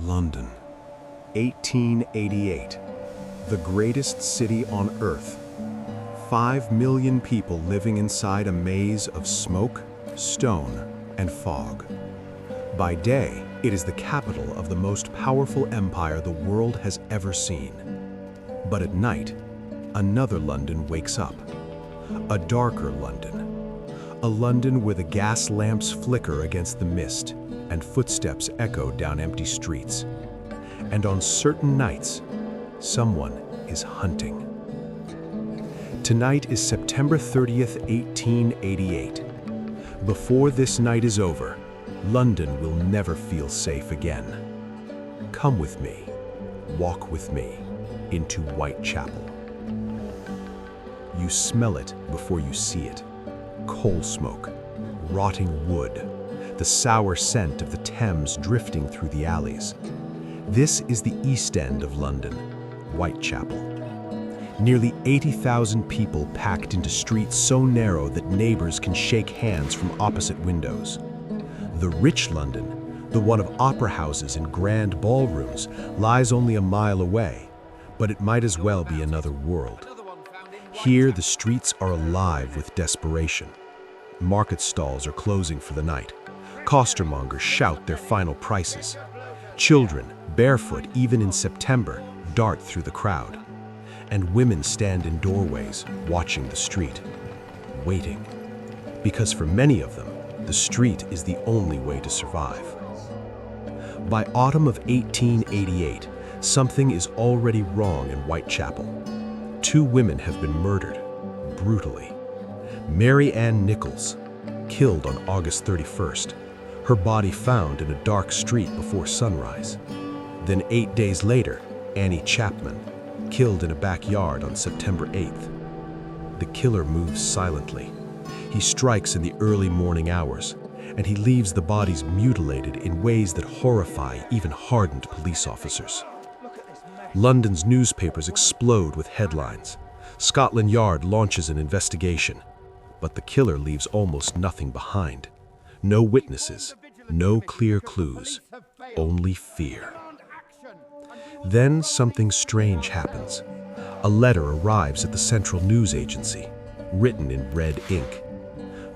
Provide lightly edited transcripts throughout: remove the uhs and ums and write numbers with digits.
London, 1888. The greatest city on earth. 5 million people living inside a maze of smoke, stone, and fog. By day, it is the capital of the most powerful empire the world has ever seen. But at night, another London wakes up. A darker London. A London where the gas lamps flicker against the mist and footsteps echo down empty streets. And on certain nights, someone is hunting. Tonight is September 30th, 1888. Before this night is over, London will never feel safe again. Come with me, walk with me, into Whitechapel. You smell it before you see it. Coal smoke, rotting wood, the sour scent of the Thames drifting through the alleys. This is the East End of London, Whitechapel. Nearly 80,000 people packed into streets so narrow that neighbors can shake hands from opposite windows. The rich London, the one of opera houses and grand ballrooms, lies only a mile away, but it might as well be another world. Here, the streets are alive with desperation. Market stalls are closing for the night. Costermongers shout their final prices. Children, barefoot even in September, dart through the crowd. And women stand in doorways, watching the street, waiting. Because for many of them, the street is the only way to survive. By autumn of 1888, something is already wrong in Whitechapel. 2 women have been murdered, brutally. Mary Ann Nichols, killed on August 31st, her body found in a dark street before sunrise. Then 8 days later, Annie Chapman, killed in a backyard on September 8th. The killer moves silently. He strikes in the early morning hours, and he leaves the bodies mutilated in ways that horrify even hardened police officers. London's newspapers explode with headlines. Scotland Yard launches an investigation, but the killer leaves almost nothing behind. No witnesses, no clear clues, only fear. Then something strange happens. A letter arrives at the Central News Agency, written in red ink.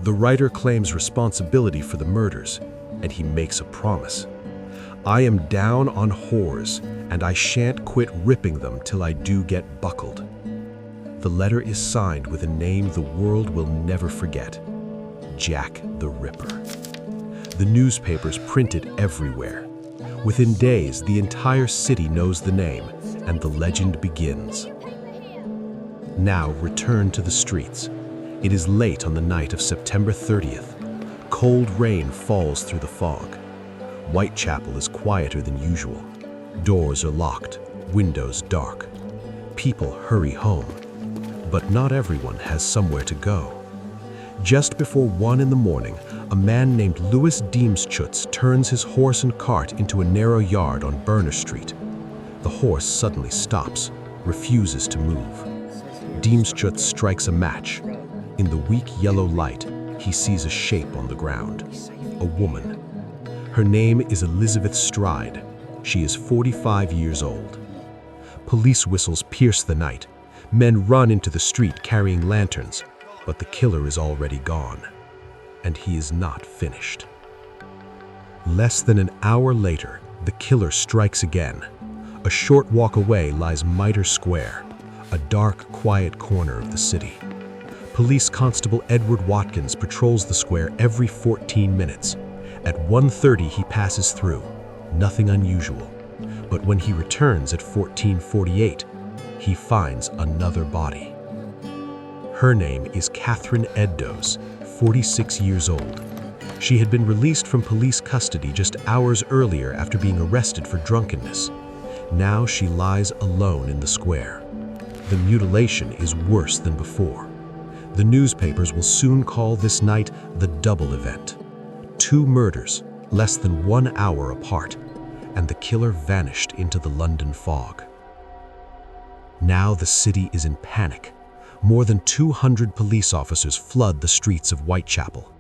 The writer claims responsibility for the murders, and he makes a promise. I am down on whores, and I shan't quit ripping them till I do get buckled. The letter is signed with a name the world will never forget: Jack the Ripper. The newspapers print it everywhere. Within days, the entire city knows the name, and the legend begins. Now return to the streets. It is late on the night of September 30th. Cold rain falls through the fog. Whitechapel is quieter than usual. Doors are locked, windows dark. People hurry home. But not everyone has somewhere to go. Just before 1 in the morning, a man named Louis Deemschutz turns his horse and cart into a narrow yard on Berner Street. The horse suddenly stops, refuses to move. Deemschutz strikes a match. In the weak yellow light, he sees a shape on the ground. A woman. Her name is Elizabeth Stride. She is 45 years old. Police whistles pierce the night. Men run into the street carrying lanterns, but the killer is already gone. And he is not finished. Less than an hour later, the killer strikes again. A short walk away lies Mitre Square, a dark, quiet corner of the city. Police Constable Edward Watkins patrols the square every 14 minutes. At 1:30 he passes through, nothing unusual. But when he returns at 14:48, he finds another body. Her name is Catherine Eddowes, 46 years old. She had been released from police custody just hours earlier after being arrested for drunkenness. Now she lies alone in the square. The mutilation is worse than before. The newspapers will soon call this night the double event. 2 murders, less than 1 hour apart, and the killer vanished into the London fog. Now the city is in panic. More than 200 police officers flood the streets of Whitechapel.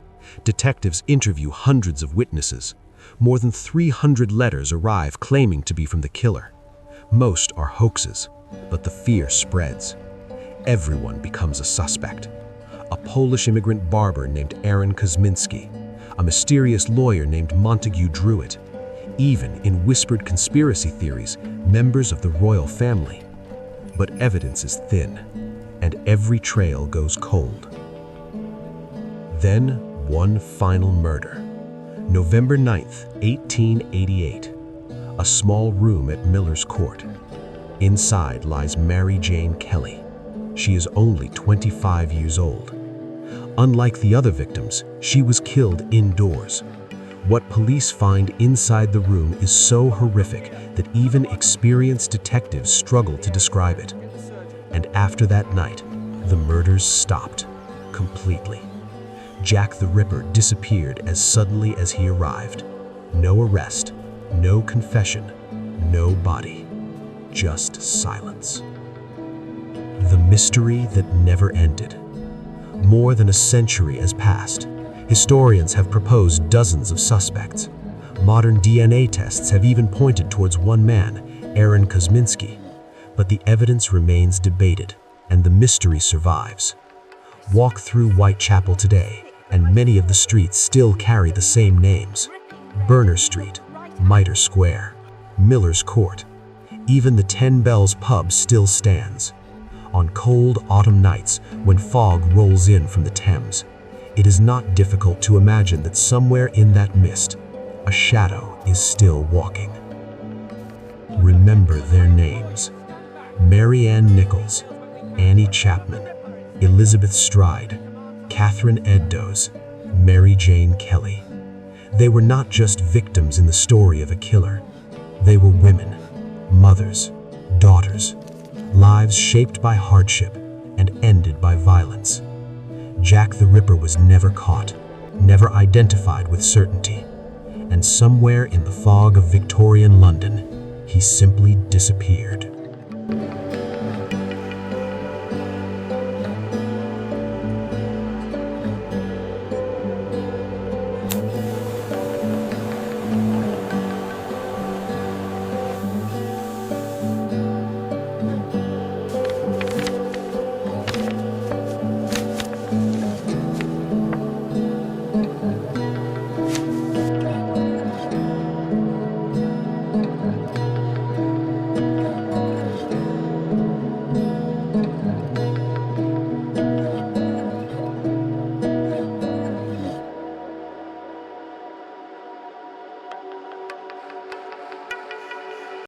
Detectives interview hundreds of witnesses, More than 300 letters arrive claiming to be from the killer. Most are hoaxes, but the fear spreads. Everyone becomes a suspect. A Polish immigrant barber named Aaron Kosminski, a mysterious lawyer named Montague Druitt, even in whispered conspiracy theories, members of the royal family. But evidence is thin, and every trail goes cold. Then, one final murder. November 9th, 1888. A small room at Miller's Court. Inside lies Mary Jane Kelly. She is only 25 years old. Unlike the other victims, she was killed indoors. What police find inside the room is so horrific that even experienced detectives struggle to describe it. And after that night, the murders stopped completely. Jack the Ripper disappeared as suddenly as he arrived. No arrest, no confession, no body, just silence. The mystery that never ended. More than a century has passed. Historians have proposed dozens of suspects. Modern DNA tests have even pointed towards one man, Aaron Kosminski. But the evidence remains debated, and the mystery survives. Walk through Whitechapel today, and many of the streets still carry the same names. Burner Street, Mitre Square, Miller's Court. Even the 10 Bells pub still stands. On cold autumn nights, when fog rolls in from the Thames, it is not difficult to imagine that somewhere in that mist, a shadow is still walking. Remember their names: Mary Ann Nichols, Annie Chapman, Elizabeth Stride, Catherine Eddowes, Mary Jane Kelly. They were not just victims in the story of a killer. They were women, mothers, daughters, lives shaped by hardship and ended by violence. Jack the Ripper was never caught, never identified with certainty, and somewhere in the fog of Victorian London, he simply disappeared.